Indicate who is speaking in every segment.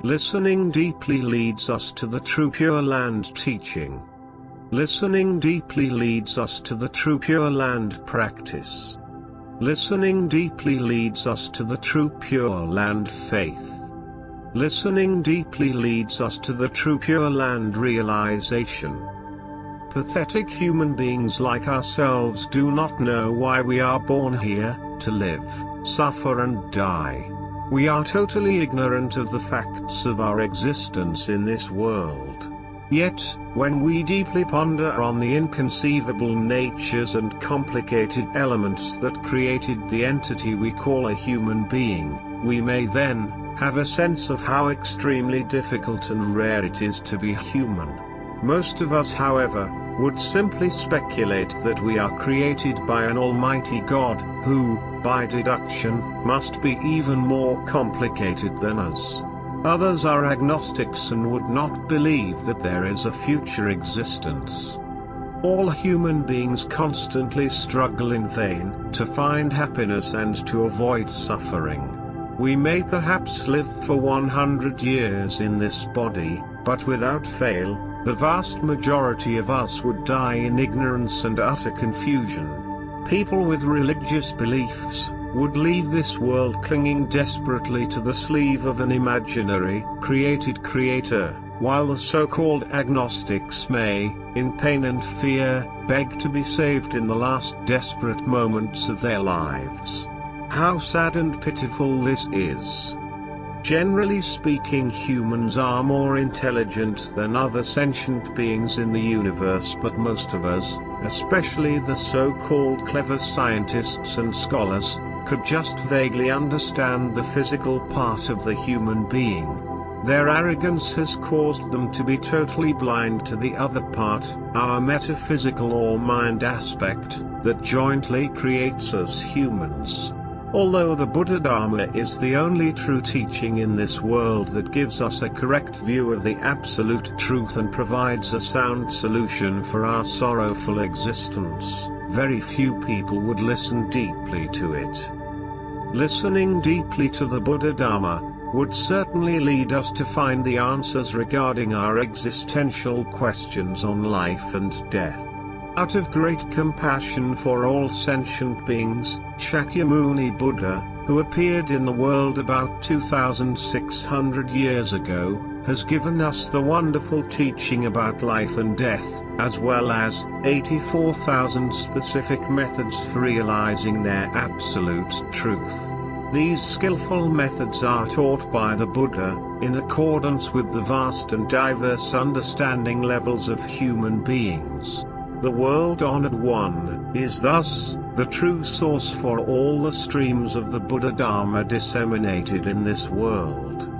Speaker 1: Listening deeply leads us to the true Pure Land teaching. Listening deeply leads us to the true Pure Land practice. Listening deeply leads us to the true Pure Land faith. Listening deeply leads us to the true Pure Land realization. Pathetic human beings like ourselves do not know why we are born here, to live, suffer and die. We are totally ignorant of the facts of our existence in this world. Yet, when we deeply ponder on the inconceivable natures and complicated elements that created the entity we call a human being, we may then have a sense of how extremely difficult and rare it is to be human. Most of us, however, would simply speculate that we are created by an almighty God, who, by deduction, must be even more complicated than us. Others are agnostics and would not believe that there is a future existence. All human beings constantly struggle in vain to find happiness and to avoid suffering. We may perhaps live for 100 years in this body, but without fail, the vast majority of us would die in ignorance and utter confusion. People with religious beliefs would leave this world clinging desperately to the sleeve of an imaginary, created creator, while the so-called agnostics may, in pain and fear, beg to be saved in the last desperate moments of their lives. How sad and pitiful this is. Generally speaking, humans are more intelligent than other sentient beings in the universe, but most of us, especially the so-called clever scientists and scholars, could just vaguely understand the physical part of the human being. Their arrogance has caused them to be totally blind to the other part, our metaphysical or mind aspect, that jointly creates us humans. Although the Buddha Dharma is the only true teaching in this world that gives us a correct view of the absolute truth and provides a sound solution for our sorrowful existence, very few people would listen deeply to it. Listening deeply to the Buddha Dharma would certainly lead us to find the answers regarding our existential questions on life and death. Out of great compassion for all sentient beings, Shakyamuni Buddha, who appeared in the world about 2,600 years ago, has given us the wonderful teaching about life and death, as well as 84,000 specific methods for realizing their absolute truth. These skillful methods are taught by the Buddha, in accordance with the vast and diverse understanding levels of human beings. The world-honored one is thus the true source for all the streams of the Buddha Dharma disseminated in this world.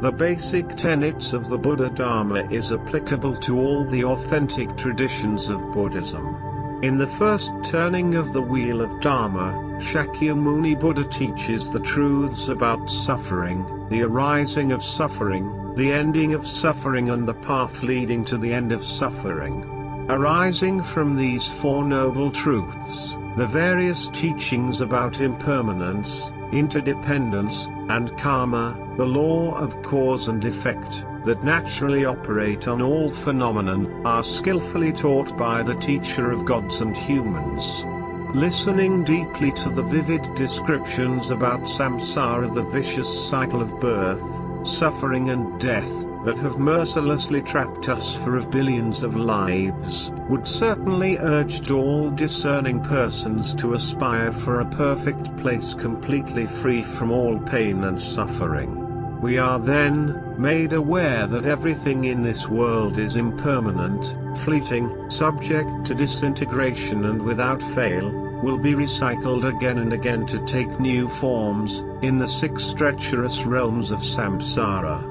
Speaker 1: The basic tenets of the Buddha Dharma is applicable to all the authentic traditions of Buddhism. In the first turning of the wheel of Dharma, Shakyamuni Buddha teaches the truths about suffering, the arising of suffering, the ending of suffering and the path leading to the end of suffering. Arising from these Four Noble Truths, the various teachings about impermanence, interdependence, and karma, the law of cause and effect, that naturally operate on all phenomenon, are skillfully taught by the teacher of gods and humans. Listening deeply to the vivid descriptions about samsara, the vicious cycle of birth, suffering and death, that have mercilessly trapped us for billions of lives, would certainly urge all discerning persons to aspire for a perfect place completely free from all pain and suffering. We are then made aware that everything in this world is impermanent, fleeting, subject to disintegration and without fail, will be recycled again and again to take new forms, in the six treacherous realms of samsara.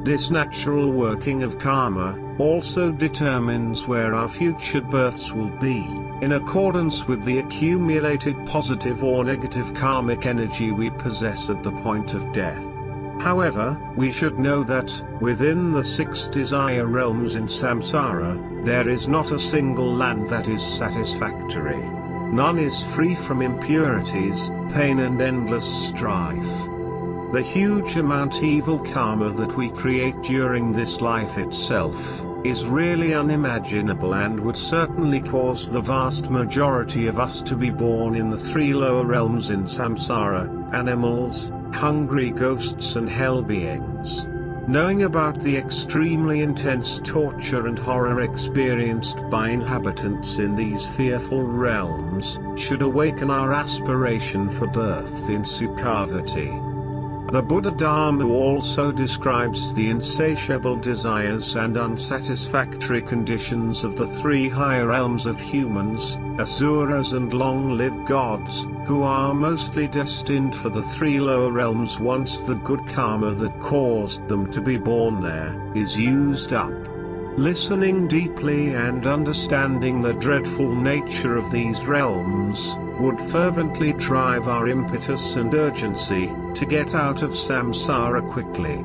Speaker 1: This natural working of karma also determines where our future births will be, in accordance with the accumulated positive or negative karmic energy we possess at the point of death. However, we should know that, within the six desire realms in samsara, there is not a single land that is satisfactory. None is free from impurities, pain and endless strife. The huge amount evil karma that we create during this life itself is really unimaginable and would certainly cause the vast majority of us to be born in the three lower realms in samsara: animals, hungry ghosts and hell beings. Knowing about the extremely intense torture and horror experienced by inhabitants in these fearful realms should awaken our aspiration for birth in Sukhavati. The Buddha Dharma also describes the insatiable desires and unsatisfactory conditions of the three higher realms of humans, asuras and long-lived gods, who are mostly destined for the three lower realms once the good karma that caused them to be born there is used up. Listening deeply and understanding the dreadful nature of these realms would fervently drive our impetus and urgency to get out of samsara quickly.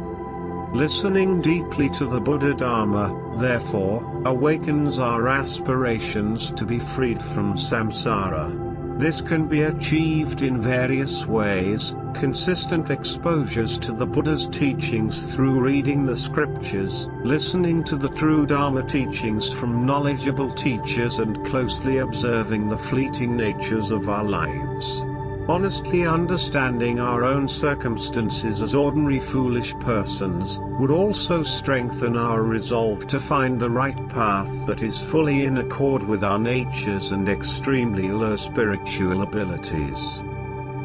Speaker 1: Listening deeply to the Buddha Dharma, therefore, awakens our aspirations to be freed from samsara. This can be achieved in various ways: consistent exposures to the Buddha's teachings through reading the scriptures, listening to the true Dharma teachings from knowledgeable teachers, and closely observing the fleeting natures of our lives. Honestly understanding our own circumstances as ordinary foolish persons would also strengthen our resolve to find the right path that is fully in accord with our natures and extremely low spiritual abilities.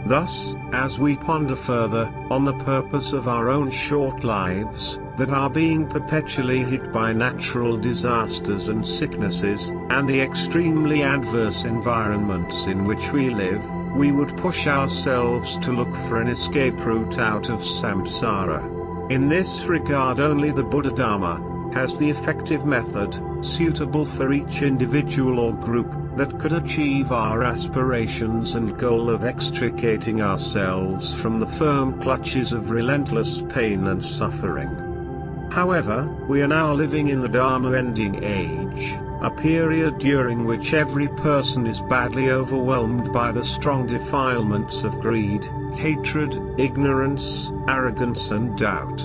Speaker 1: Thus, as we ponder further on the purpose of our own short lives, that are being perpetually hit by natural disasters and sicknesses, and the extremely adverse environments in which we live, we would push ourselves to look for an escape route out of samsara. In this regard, only the Buddha Dharma has the effective method, suitable for each individual or group, that could achieve our aspirations and goal of extricating ourselves from the firm clutches of relentless pain and suffering. However, we are now living in the Dharma ending age, a period during which every person is badly overwhelmed by the strong defilements of greed, hatred, ignorance, arrogance and doubt.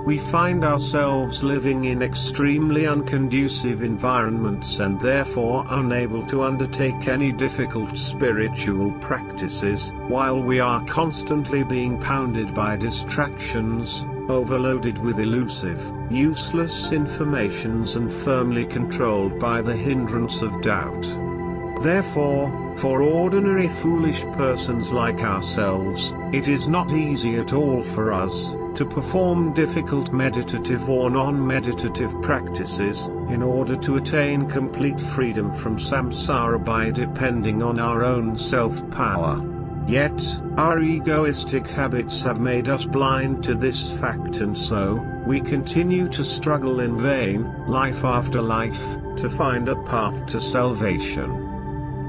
Speaker 1: We find ourselves living in extremely unconducive environments and therefore unable to undertake any difficult spiritual practices, while we are constantly being pounded by distractions, overloaded with elusive, useless informations and firmly controlled by the hindrance of doubt. Therefore, for ordinary foolish persons like ourselves, it is not easy at all for us to perform difficult meditative or non-meditative practices, in order to attain complete freedom from samsara by depending on our own self-power. Yet, our egoistic habits have made us blind to this fact, and so, we continue to struggle in vain, life after life, to find a path to salvation.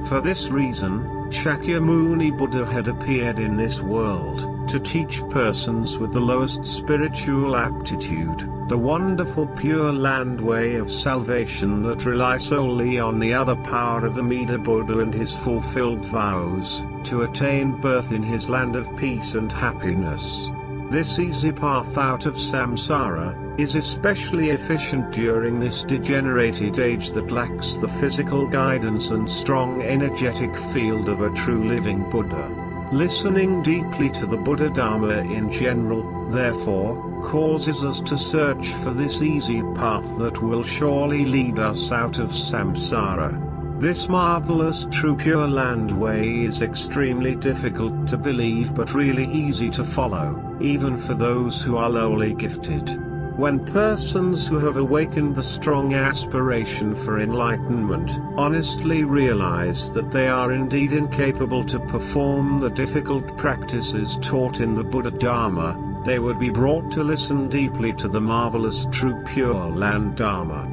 Speaker 1: For this reason, Shakyamuni Buddha had appeared in this world, to teach persons with the lowest spiritual aptitude, the wonderful Pure Land way of salvation that rely solely on the other power of Amida Buddha and his fulfilled vows, to attain birth in his land of peace and happiness. This easy path out of samsara is especially efficient during this degenerated age that lacks the physical guidance and strong energetic field of a true living Buddha. Listening deeply to the Buddha Dharma in general, therefore, causes us to search for this easy path that will surely lead us out of samsara. This marvelous true Pure Land way is extremely difficult to believe but really easy to follow, even for those who are lowly gifted. When persons who have awakened the strong aspiration for enlightenment honestly realize that they are indeed incapable to perform the difficult practices taught in the Buddha Dharma, they would be brought to listen deeply to the marvelous true Pure Land Dharma.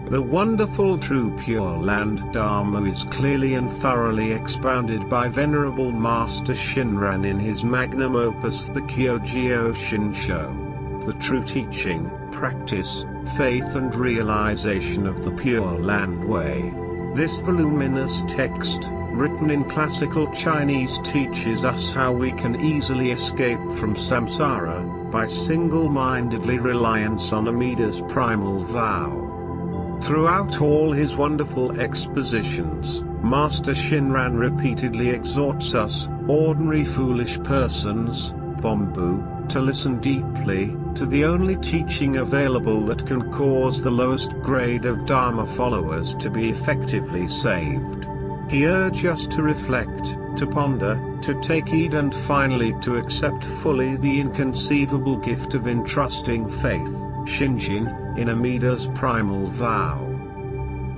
Speaker 1: The wonderful true Pure Land Dharma is clearly and thoroughly expounded by Venerable Master Shinran in his magnum opus the Jodo Shinshu, the true teaching, practice, faith and realization of the Pure Land way. This voluminous text, written in classical Chinese, teaches us how we can easily escape from samsara, by single-mindedly reliance on Amida's primal vow. Throughout all his wonderful expositions, Master Shinran repeatedly exhorts us, ordinary foolish persons, Bombu, to listen deeply to the only teaching available that can cause the lowest grade of Dharma followers to be effectively saved. He urges us to reflect, to ponder, to take heed, and finally to accept fully the inconceivable gift of entrusting faith, Shinjin, in Amida's primal vow.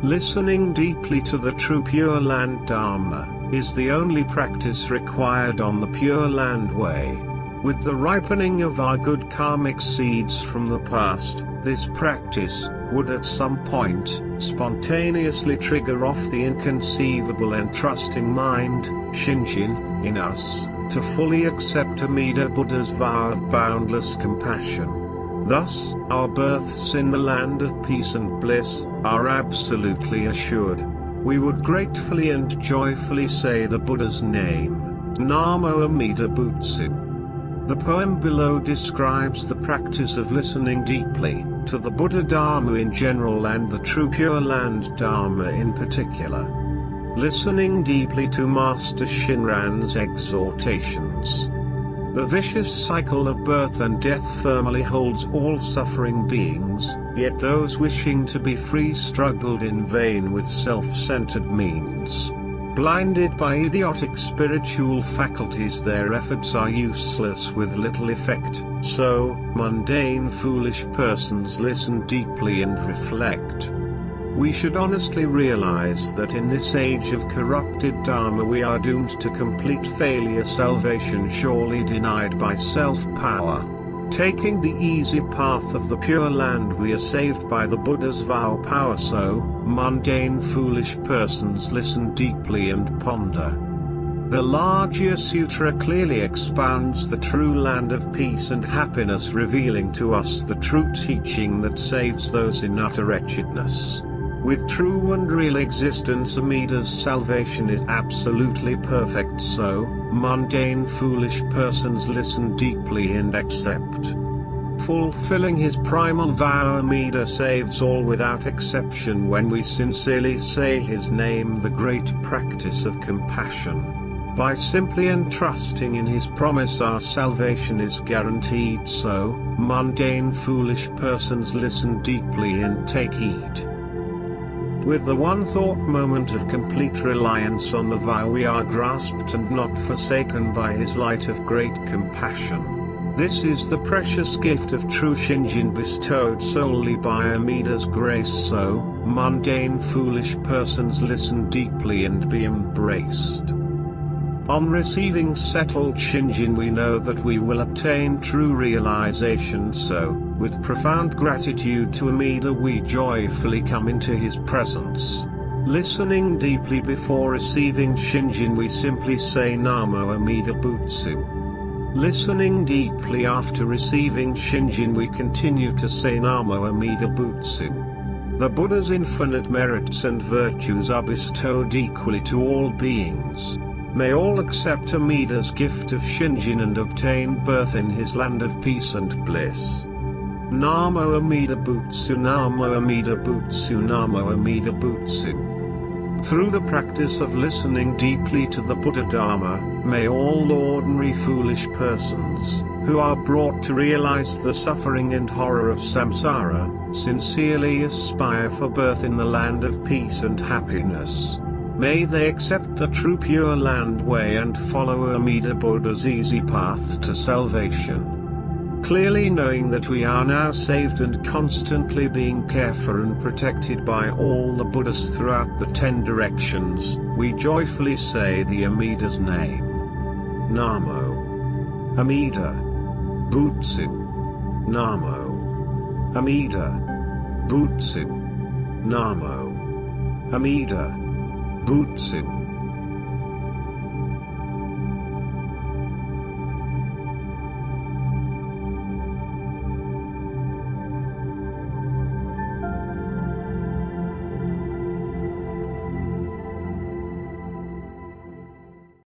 Speaker 1: Listening deeply to the true Pure Land Dharma is the only practice required on the Pure Land Way. With the ripening of our good karmic seeds from the past, this practice would at some point spontaneously trigger off the inconceivable entrusting mind, Shinjin, in us, to fully accept Amida Buddha's vow of boundless compassion. Thus, our births in the land of peace and bliss are absolutely assured. We would gratefully and joyfully say the Buddha's name, Namo Amida Butsu. The poem below describes the practice of listening deeply to the Buddha Dharma in general and the true Pure Land Dharma in particular. Listening deeply to Master Shinran's exhortations. The vicious cycle of birth and death firmly holds all suffering beings, yet those wishing to be free struggled in vain with self-centered means. Blinded by idiotic spiritual faculties, their efforts are useless with little effect. So, mundane foolish persons listen deeply and reflect. We should honestly realize that in this age of corrupted Dharma we are doomed to complete failure, salvation surely denied by self-power. Taking the easy path of the Pure Land we are saved by the Buddha's vow power, so, mundane foolish persons listen deeply and ponder. The Largya Sutra clearly expounds the true land of peace and happiness, revealing to us the true teaching that saves those in utter wretchedness. With true and real existence, Amida's salvation is absolutely perfect, so, mundane foolish persons listen deeply and accept. Fulfilling his primal vow, Amida saves all without exception when we sincerely say his name, the great practice of compassion. By simply entrusting in his promise our salvation is guaranteed, so, mundane foolish persons listen deeply and take heed. With the one thought moment of complete reliance on the vow we are grasped and not forsaken by his light of great compassion. This is the precious gift of true Shinjin bestowed solely by Amida's grace, so, mundane foolish persons listen deeply and be embraced. On receiving settled Shinjin we know that we will obtain true realization, so, with profound gratitude to Amida we joyfully come into his presence. Listening deeply before receiving Shinjin we simply say Namo Amida Butsu. Listening deeply after receiving Shinjin we continue to say Namo Amida Butsu. The Buddha's infinite merits and virtues are bestowed equally to all beings. May all accept Amida's gift of Shinjin and obtain birth in his land of peace and bliss. Namo Amida Butsu, Namo Amida Butsu, Namo Amida Butsu. Through the practice of listening deeply to the Buddha Dharma, may all ordinary foolish persons, who are brought to realize the suffering and horror of samsara, sincerely aspire for birth in the land of peace and happiness. May they accept the true Pure Land Way and follow Amida Buddha's easy path to salvation. Clearly knowing that we are now saved and constantly being cared for and protected by all the Buddhas throughout the 10 directions, we joyfully say the Amida's name. Namo Amida Butsu. Namo Amida Butsu. Namo Amida Butsu.